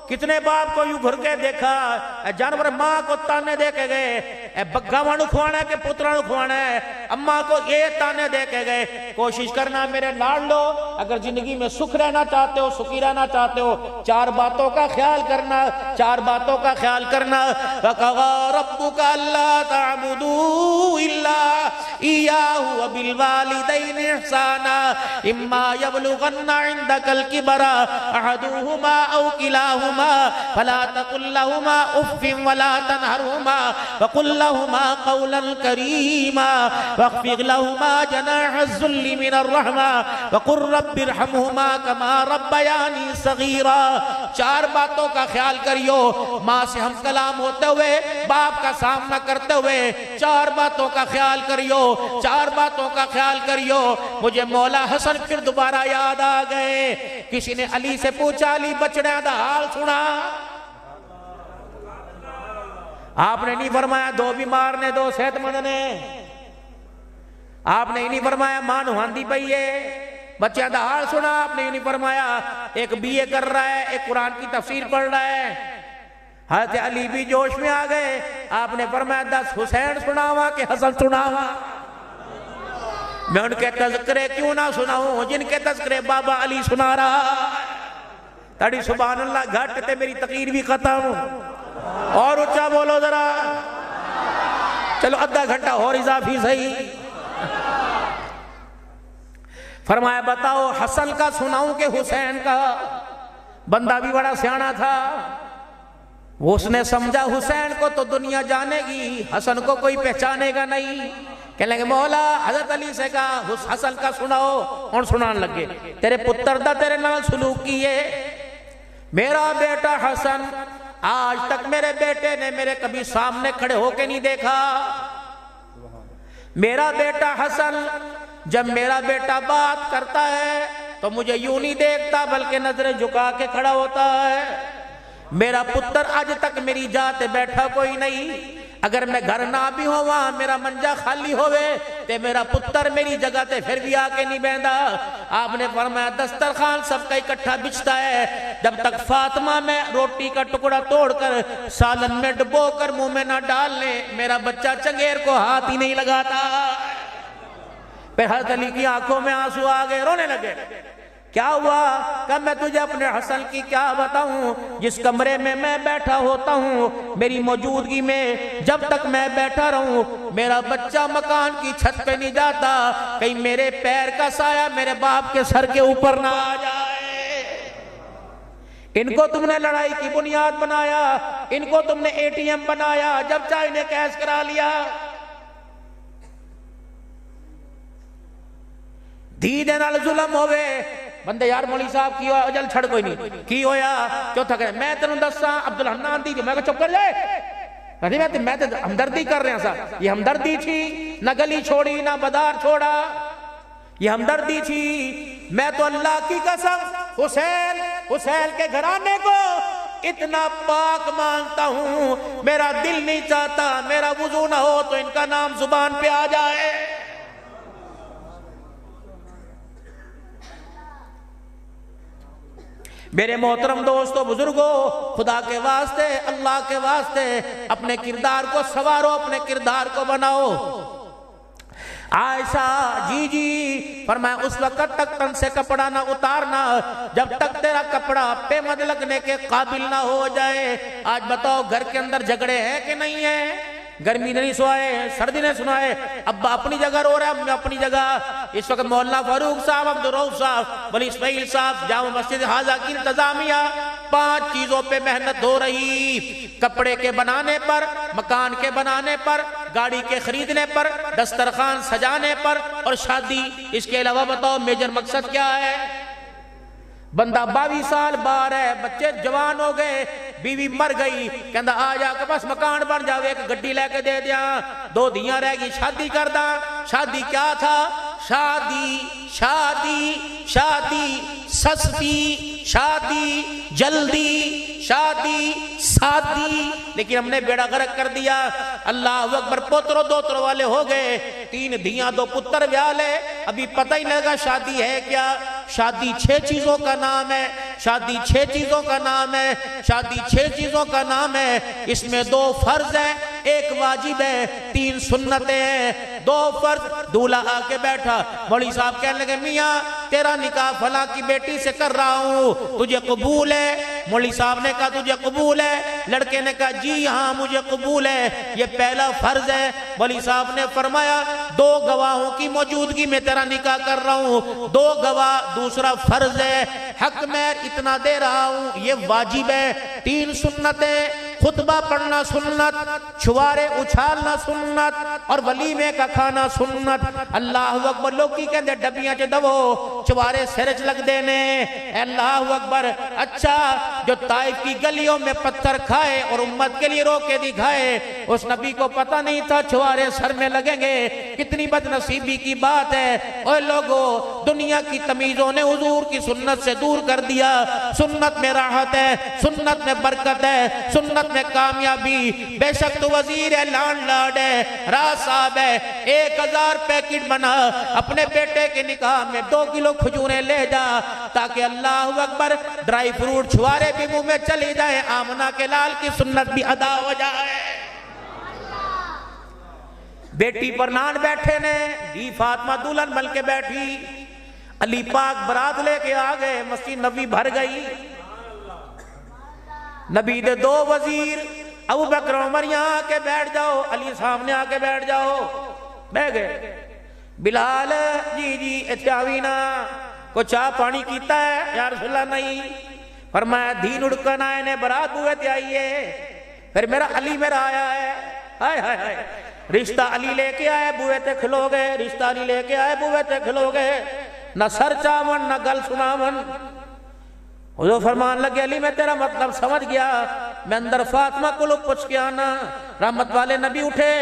کتنے باپ کو یوں گھر کے دیکھا جانور ماں کو تانے دے کے گئے بگاواں نو کھوانا ہے کہ پتراں نو کھوانا ہے. اماں کو یہ تانے دے کے گئے. کوشش کرنا میرے لاڈلو اگر زندگی میں سکھ رہنا چاہتے ہو سکھی رہنا چاہتے ہو 4 باتوں کا خیال کرنا 4 باتوں کا خیال کرنا. وَقَضَىٰ رَبُّكَ أَلَّا تَعْبُدُوا إِلَّا إِيَّاهُ وَبِالْوَالِدَيْنِ إِحْسَانًا إِمَّا يَبْلُغَنَّ عِندَكَ الْكِبَرَ أَحَدُهُمَا أَوْ كِلَاهُمَا فلا تقل لهما اف ولا تنهرهما وقل لهما قولا كريما واخفض لهما جناح الذل من الرحمة وقل رب ارحمهما كما ربياني صغيرا. 4 باتوں کا خیال کریو ماں سے ہم کلام ہوتے ہوئے باپ کا سامنا کرتے ہوئے 4 باتوں کا خیال کریو 4 باتوں کا خیال کریو. مجھے مولا حسن پھر دوبارہ یاد آ گئے. کسی نے علی سے پوچھا علی بچڑے دا حال سنا. آپ نے نہیں فرمایا 2 بیمار نے 2 صحت مند نے. آپ نے ہی نہیں فرمایا ماں نہاندی پئی ہے، بچیاں دا حال سنا آپ نے ہی نہیں فرمایا، ایک بی اے کر رہا ہے، ایک قرآن کی تفسیر پڑھ رہا ہے۔ حضرت علی بھی جوش میں آ گئے، آپ نے فرمایا 10 حسین سناوا کہ حسن سناوا؟ میں ان کے تذکرے کیوں نہ سناؤں جن کے تذکرے بابا علی سنا رہا؟ تڑی سبحان اللہ گھٹ تے میری تقریر بھی ختم، اور اچھا بولو ذرا، چلو آدھا گھنٹہ اور اضافی صحیح۔ فرمایا بتاؤ حسن کا سناؤں کہ حسین کا؟ بندہ بھی بڑا سیانا تھا، وہ اس نے سمجھا حسین کو تو دنیا جانے گی، حسن کو کوئی پہچانے گا نہیں۔ کہنے لگے مولا حضرت علی سے کہا حسن کا سناؤ، اور سنان لگے تیرے پتر دا تیرے نال سلوک کیے، میرا بیٹا حسن آج تک میرے بیٹے نے میرے کبھی سامنے کھڑے ہو کے نہیں دیکھا، میرا بیٹا حسن جب میرا بیٹا بات کرتا ہے تو مجھے یوں نہیں دیکھتا بلکہ نظریں جھکا کے کھڑا ہوتا ہے، میرا پتر آج تک میری جاتے بیٹھا کوئی نہیں، اگر میں گھر نہ بھی ہوں وہاں میرا منجا خالی ہوئے تے میرا پتر میری جگہ تے پھر بھی آکے نہیں بیندہ۔ آپ نے فرمایا دسترخوان سب کا اکٹھا بچتا ہے، جب تک فاطمہ میں روٹی کا ٹکڑا توڑ کر سالن میں ڈبو کر منہ میں نہ ڈال لے میرا بچہ چنگیر کو ہاتھ ہی نہیں لگاتا۔ پھر حضرت علی کی آنکھوں میں آنسو آ گئے، رونے لگے۔ کیا ہوا؟ کہ میں تجھے اپنے حسن کی کیا بتاؤں، جس کمرے میں میں بیٹھا ہوتا ہوں میری موجودگی میں جب تک میں بیٹھا رہوں میرا بچہ مکان کی چھت پہ نہیں جاتا، کہیں میرے پیر کا سایہ میرے باپ کے سر کے اوپر نہ آ جائے۔ ان کو تم نے لڑائی کی بنیاد بنایا، ان کو تم نے اے ٹی ایم بنایا، جب چاہے انہیں کیش کرا لیا۔ دیدے نال ظلم ہوئے بندے یار مولی صاحب کی ہویا اجل چھڑ کوئی نہیں کی ہویا کیوں تھا کرے میں تنوں دساں عبدالحنان دی میں کہا چپ کر جائے کہتے میں تو ہمدردی کر رہے ہیں سا، یہ ہمدردی تھی، نہ گلی چھوڑی نہ بازار چھوڑا، یہ ہمدردی تھی۔ میں تو اللہ کی قسم حسین کے گھرانے کو اتنا پاک مانتا ہوں، میرا دل نہیں چاہتا میرا وضو نہ ہو تو ان کا نام زبان پہ آ جائے۔ میرے محترم دوستو بزرگوں، خدا کے واسطے اللہ کے واسطے اپنے کردار کو سوارو، اپنے کردار کو بناؤ۔ عائشہ جی فرمایا اس وقت تک تن سے کپڑا نہ اتارنا جب تک تیرا کپڑا پہ مد لگنے کے قابل نہ ہو جائے۔ آج بتاؤ گھر کے اندر جھگڑے ہیں کہ نہیں ہیں؟ گرمی نے نہیں سوائے، سردی نے سنائے، ابا اپنی جگہ رو رہا ہے، امی اپنی جگہ۔ اس وقت مولانا فاروق صاحب، عبدالرؤف صاحب، ولی اسماعیل صاحب، جامع مسجد حاضہ کی انتظامیہ 5 چیزوں پہ محنت ہو رہی، کپڑے کے بنانے پر، مکان کے بنانے پر، گاڑی کے خریدنے پر، دسترخوان سجانے پر اور شادی۔ اس کے علاوہ بتاؤ میجر مقصد کیا ہے؟ بندہ 22 سال باہر ہے، بچے جوان ہو گئے، بیوی مر گئی، کہندا آ جا کے بس مکان بن جاوے، ایک گڈی لے کے دے دیاں، 2 دھیاں رہ گئی، شادی کر دا۔ شادی کیا تھا؟ شادی شادی شادی سستی، شادی جلدی، شادی سادی، لیکن ہم نے بیڑا غرق کر دیا۔ اللہ اکبر، پوترو دوترو والے ہو گئے، 3 دھیاں 2 پتر ویالے، ابھی پتہ ہی نہیں لگا شادی ہے کیا۔ شادی 6 چیزوں کا نام ہے، شادی 6 چیزوں کا نام ہے، شادی 6 چیزوں کا نام ہے۔ اس میں 2 فرض ہیں، 1 واجب ہے، 3 سنتیں ہیں۔ 2 فرض، دولہا آ کے بیٹھا، مولوی صاحب کہنے لگے میاں تیرا نکاح فلاں کی بیٹی سے کر رہا ہوں، تجھے قبول ہے؟ مولوی صاحب نے کہا تجھے قبول ہے؟ لڑکے نے کہا جی ہاں مجھے قبول ہے، یہ پہلا فرض ہے۔ مولوی صاحب نے فرمایا 2 گواہوں کی موجودگی میں تیرا نکاح کر رہا ہوں، 2 گواہ دوسرا فرض ہے، حق مہر اتنا دے رہا ہوں یہ واجب ہے۔ 3 سنتیں، خطبہ پڑھنا سنت، چھوارے اچھالنا سنت اور ولیمے کا کھانا سنت۔ اللہ اکبر، لوگ کی کہندے ڈبیاں چ دو چوارے سرچ لگ دینے. اللہ اکبر. اچھا جو طائف کی گلیوں میں پتھر کھائے اور امت کے لیے رو کے دکھائے, اس نبی کو پتہ نہیں تھا چوارے سر میں لگیں گے. کتنی بد نصیبی کی بات ہے. اوے لوگو, دنیا کی تمیزوں نے حضور کی سنت سے دور کر دیا. سنت میں راحت ہے, سنت میں برکت ہے, سنت میں کامیابی. بے شک تو وزیر ہے, لانڈ لاڈ ہے, راز صاحب ہے, 1000 پیکٹ بنا, اپنے بیٹے کے نکاح میں 2 کلو کھجوریں لے جا, تاکہ اللہ اکبر ڈرائی فروٹ چھوارے بھی منہ میں چلی جائیں, آمنہ کے لال کی سنت بھی ادا ہو جائے. بیٹی پر نان بیٹھے نے, دی فاطمہ دلہن بن کے بیٹھی, علی پاک برات لے کے آگئے, مسجد نبی بھر گئی. نبی دے 2 وزیر, ابو بکر عمر یہاں آ کے بیٹھ جاؤ, علی سامنے آ کے بیٹھ جاؤ. بیٹھ گئے. بلال جی اتیاوینا کو چاہ پانی کیتا ہے؟ یا رسول اللہ نہیں. فرمایا دین اڑکن آئے نے برات ہوئے تے آئیے, پھر میرا علی میرا آیا ہے. ہائے ہائے ہائے, رشتہ علی لے کے آئے بوئے تے کھلو گئے, رشتہ علی لے کے آئے بوئے تے کھلو گئے. نہ سر چاون نہ گل سناون. حضور فرمان لگے علی میں تیرا مطلب سمجھ گیا, میں اندر فاطمہ کو لوگ پوچھ کے آنا. رحمت والے نبی اٹھے,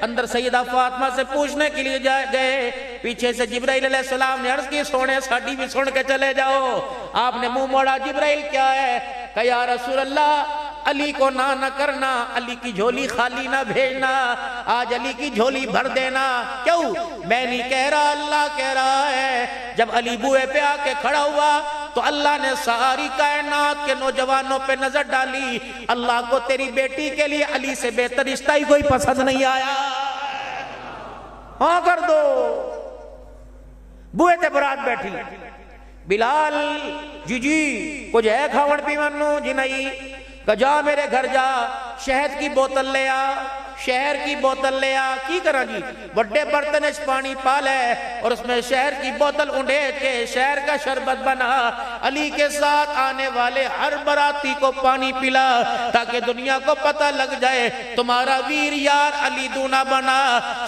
اندر سیدہ فاطمہ سے پوچھنے کے لیے گئے. پیچھے سے جبرائیل علیہ السلام نے عرض کی سونے ساڑھی بھی سن کے چلے جاؤ. آپ نے منہ موڑا, جبرائیل کیا ہے؟ کہ یا رسول اللہ علی کو نہ کرنا, علی کی جھولی خالی نہ بھیجنا, آج علی کی جھولی بھر دینا. کیوں؟ میں نہیں کہہ رہا, اللہ کہہ رہا ہے. جب علی بوئے پہ آ کے کھڑا ہوا تو اللہ نے ساری کائنات کے نوجوانوں پہ نظر ڈالی. اللہ کو تیری بیٹی کے لیے علی سے بہتر رشتہ ہی کوئی پسند نہیں آیا. ہاں کر دو. بوئے تے برات بیٹھی. بلال جی کچھ ہے کھاون پیون جی نہیں, کہ جا میرے گھر جا, شہد کی بوتل لے آ, شہر کی بوتل لے آ. کی کرا جی؟ بڑے برتن اس پانی پالے اور اس میں شہر کی بوتل انڈیٹ کے شہر کا شربت بنا. علی کے ساتھ آنے والے ہر براتی کو پانی پلا, تاکہ دنیا کو پتہ لگ جائے تمہارا ویر یار علی دولہا بنا.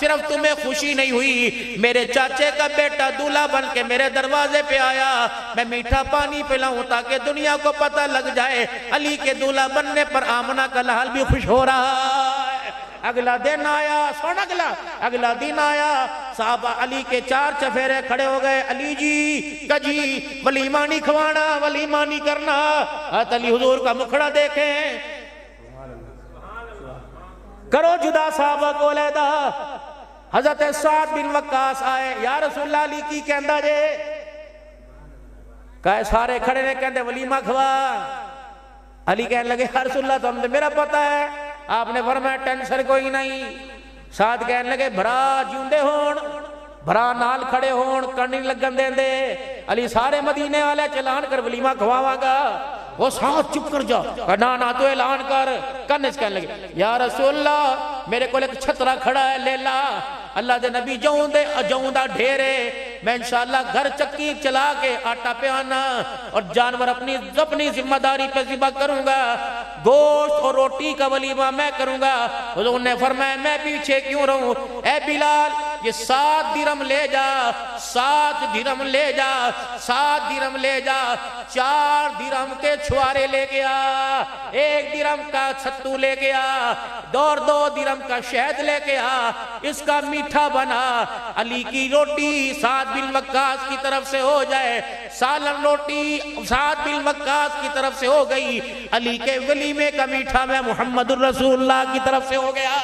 صرف تمہیں خوشی نہیں ہوئی, میرے چاچے کا بیٹا دولہا بن کے میرے دروازے پہ آیا, میں میٹھا پانی پلاؤں تاکہ دنیا کو پتہ لگ جائے علی کے دولہا بننے پر آمنہ کا لال بھی خوش ہو رہا ہے. اگلا دن آیا, سن اگلا دن آیا, صحابہ علی کے 4 چفیرے کھڑے ہو گئے. علی جی کجی ولیمہ نہیں کھوانا, ولیمہ نہیں کرنا. حضرت علی حضور کا مکھڑا دیکھیں, کرو جدا صحابہ کو علیحدہ. حضرت سعد بن وقاص آئے, یا رسول اللہ علی کی کہندہ جے؟ کہے سارے کھڑے نے, کہندے ولیمہ کھوا. علی کہنے لگے یا رسول اللہ تو میرا پتہ ہے. آپ نے فرمایا ٹینشن کوئی نہیں. ساتھ کہنے لگے بھرا جیوندے ہون, بھرا نال کھڑے ہون, کرنی لگن دیں دے. علی سارے مدینے والے چلان کر ولیمہ کھواواں گا. وہ ساتھ چپ کر جا, نا تو اعلان کر. کنس کہنے لگے یا رسول اللہ میرے کو ایک چھترا کھڑا ہے, لے لا. اللہ دے نبی جاؤں دا ڈھیرے, میں انشاءاللہ گھر چکی چلا کے آٹا پہ آنا اور جانور اپنی ذمہ داری پہ ذبح کروں گا. گوشت اور روٹی کا ولیمہ میں کروں گا. حضور نے فرمایا میں پیچھے کیوں رہوں؟ اے بلال یہ 7 درہم لے جا, 7 درہم لے جا, 7 درہم لے جا. 4 درہم کے چھوارے لے گیا, 1 درہم کا ستو لے گیا, 2 درہم کا شہد لے گیا. اس کا میٹھا بنا. علی کی روٹی سعد بن وقاص کی طرف سے ہو جائے, سالن روٹی سعد بن وقاص کی طرف سے ہو گئی. علی کے ولیمے کا میٹھا میں محمد الرسول اللہ کی طرف سے ہو گیا.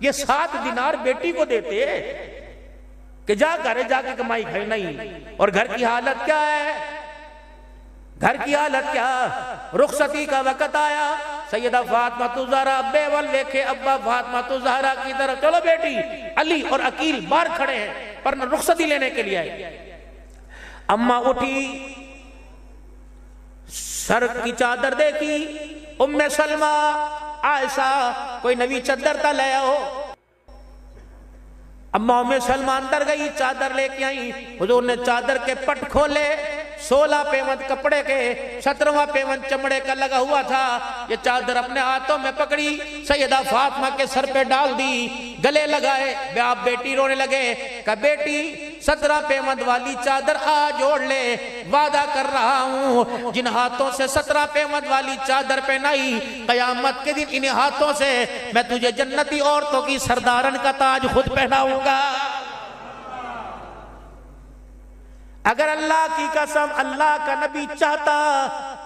یہ 7 دینار بیٹی کو دیتے کہ جا گھر جا کے کمائی کھائی نہیں. اور گھر کی حالت کیا ہے؟ گھر کی حالت کیا؟ رخصتی کا وقت آیا, سیدہ فاطمہ الزہرا بیول ویکھے ابا فاطمہ الزہرا کی طرف, چلو بیٹی. علی اور عقیل باہر کھڑے ہیں پر رخصتی لینے کے لیے آئے. اماں اٹھی, سر کی چادر دیکھی, ام سلمہ عائشہ کوئی نبی چادر تا لے آؤ. اماں ام سلمہ اندر گئی, چادر لے کے آئی. حضور نے چادر کے پٹ کھولے, 16 پیوند کپڑے کے, 17واں پیوند چمڑے کا لگا ہوا تھا. یہ چادر اپنے ہاتھوں میں پکڑی, سیدہ فاطمہ کے سر پہ ڈال دی, گلے لگائے. آپ بیٹی رونے لگے, کہا بیٹی 17 پیمند والی چادر آج اوڑھ لے، وعدہ کر رہا ہوں جن ہاتھوں سے 17 پیمند والی چادر پہنائی، قیامت کے دن انہیں ہاتھوں سے میں تجھے جنتی عورتوں کی سردارن کا تاج خود پہناؤں گا۔ اگر اللہ کی قسم اللہ کا نبی چاہتا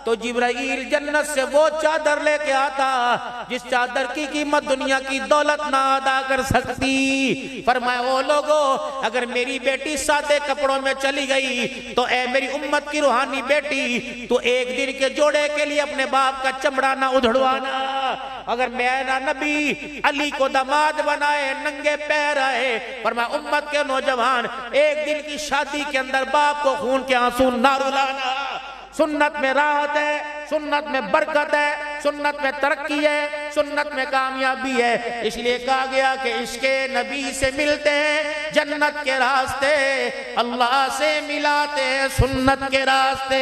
تو جبرائیل جنت سے وہ چادر لے کے آتا جس چادر کی قیمت دنیا کی دولت نہ ادا کر سکتی۔ فرمایا او لوگو، اگر میری بیٹی سادے کپڑوں میں چلی گئی تو اے میری امت کی روحانی بیٹی، تو ایک دن کے جوڑے کے لیے اپنے باپ کا چمڑا نہ ادھڑوانا۔ اگر میرا نبی علی کو داماد بنائے، ننگے پیر آئے، فرمایا امت کے نوجوان ایک دن کی شادی کے اندر باپ کو خون کے آنسو نہ رلانا۔ سنت میں راحت ہے، سنت میں برکت ہے، سنت میں ترقی ہے، سنت میں کامیابی ہے۔ اس لیے کہا گیا کہ عشق نبی سے ملتے ہیں جنت کے راستے، اللہ سے ملاتے ہیں سنت کے راستے۔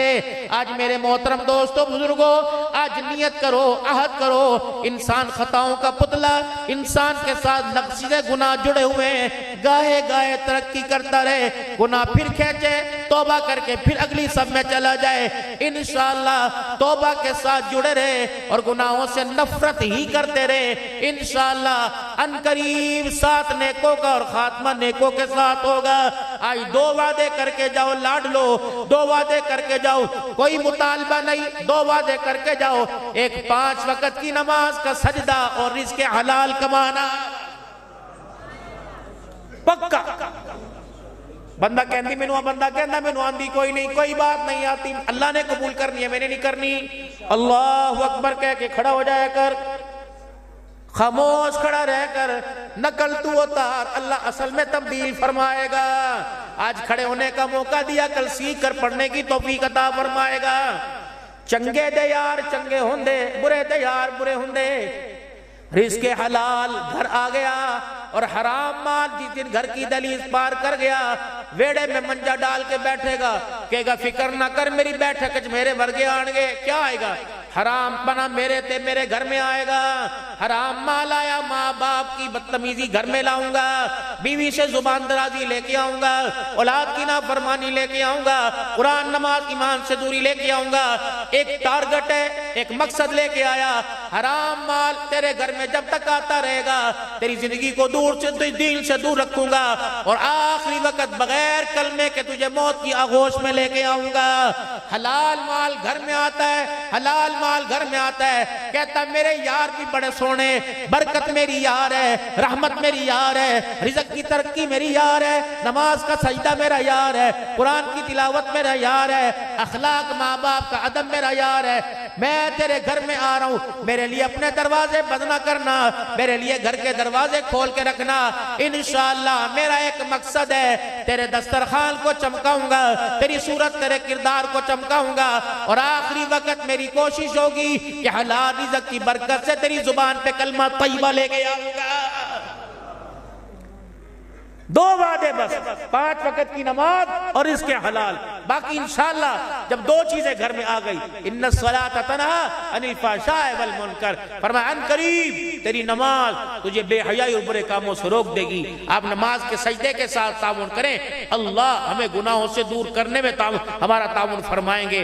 آج میرے محترم دوستو بزرگوں، آج نیت کرو، عہد کرو، انسان خطاؤں کا پتلا، انسان کے ساتھ نقصِ گناہ جڑے ہوئے ہیں، گاہے گاہے ترقی کرتا رہے، گناہ پھر کھینچے، توبہ کر کے پھر اگلی سب میں چلا جائے، انشاءاللہ توبہ کے ساتھ جڑے رہے اور گناہوں سے نفرت ہی کرتے رہے، انشاءاللہ ان قریب ساتھ نیکوں کا اور خاتمہ نیکوں کے ساتھ ہوگا۔ آج 2 وعدے کر کے جاؤ، لاڈ لو، 2 وعدے کر کے جاؤ، کوئی مطالبہ نہیں، 2 وعدے کر کے جاؤ، ایک 5 وقت کی نماز کا سجدہ اور رزق حلال کمانا پکا۔ بندہ کہندی میں نو، بندہ کہندہ میں نو آندی کوئی نہیں، کوئی بات نہیں آتی، اللہ نے قبول کرنی ہے، میں نے نہیں کرنی۔ اللہ اکبر کہہ کے کھڑا ہو جائے کر، خاموش کھڑا رہ کر، نقل تو اتار، اللہ اصل میں تبدیل فرمائے گا۔ آج کھڑے ہونے کا موقع دیا، کل سیکھ کر پڑھنے کی توفیق عطا فرمائے گا۔ چنگے دے یار چنگے ہوندے، برے دے یار برے ہوندے۔ رزق حلال گھر آ گیا اور حرام مال جس دن گھر کی دہلیز پار کر گیا، ویڑے میں منجا ڈال کے بیٹھے گا، کہے گا فکر نہ کر میری بیٹھک میرے ورگے آنگے، کیا آئے گا؟ حرام بنا میرے تے میرے گھر میں آئے گا، حرام مال آیا ماں باپ کی بدتمیزی گھر میں لاؤں گا، بیوی سے زبان درازی لے کے آؤں گا، اولاد کی نافرمانی لے کے آؤں گا، قرآن نماز ایمان سے دوری لے کے آؤں گا۔ ایک ٹارگٹ ہے، ایک مقصد لے کے آیا، حرام مال تیرے گھر میں جب تک آتا رہے گا تیری زندگی کو دور سے دین سے دور رکھوں گا، اور آخری وقت بغیر کلمے کے تجھے موت کی آغوش میں لے کے آؤں گا۔ حلال مال گھر میں آتا ہے، حلال مال گھر میں آتا ہے، کہتا میرے یار بھی بڑے سونے، برکت میری یار ہے، رحمت میری یار ہے، رزق کی ترقی میری یار ہے، نماز کا سجدہ میرا یار ہے، قرآن کی تلاوت میرا یار ہے، اخلاق ماں باپ کا ادب میرا یار ہے۔ میں تیرے گھر میں آ رہا ہوں، میرے لیے اپنے دروازے بند نہ کرنا، میرے لیے گھر کے دروازے کھول کے رکھنا۔ انشاءاللہ میرا ایک مقصد ہے، تیرے دسترخوان کو چمکاؤں گا، تیری صورت تیرے کردار کو چمکاؤں گا، اور آخری وقت میری کوشش ہوگی کہ حلال رزق کی برکت سے تیری زبان پہ کلمہ طیبہ لے کے آؤں گا۔ 2 وعدے بس، 5 وقت کی نماز اور اس کے حلال، باقی انشاءاللہ جب 2 چیزیں گھر میں آ گئی، ان الصلاۃ تنہی عن الفحشاء والمنکر، فرمایا ان قریب تیری نماز تجھے بے حیائی اور برے کاموں سے روک دے گی۔ آپ نماز کے سجدے کے ساتھ تعاون کریں، اللہ ہمیں گناہوں سے دور کرنے میں ہمارا تعاون فرمائیں گے۔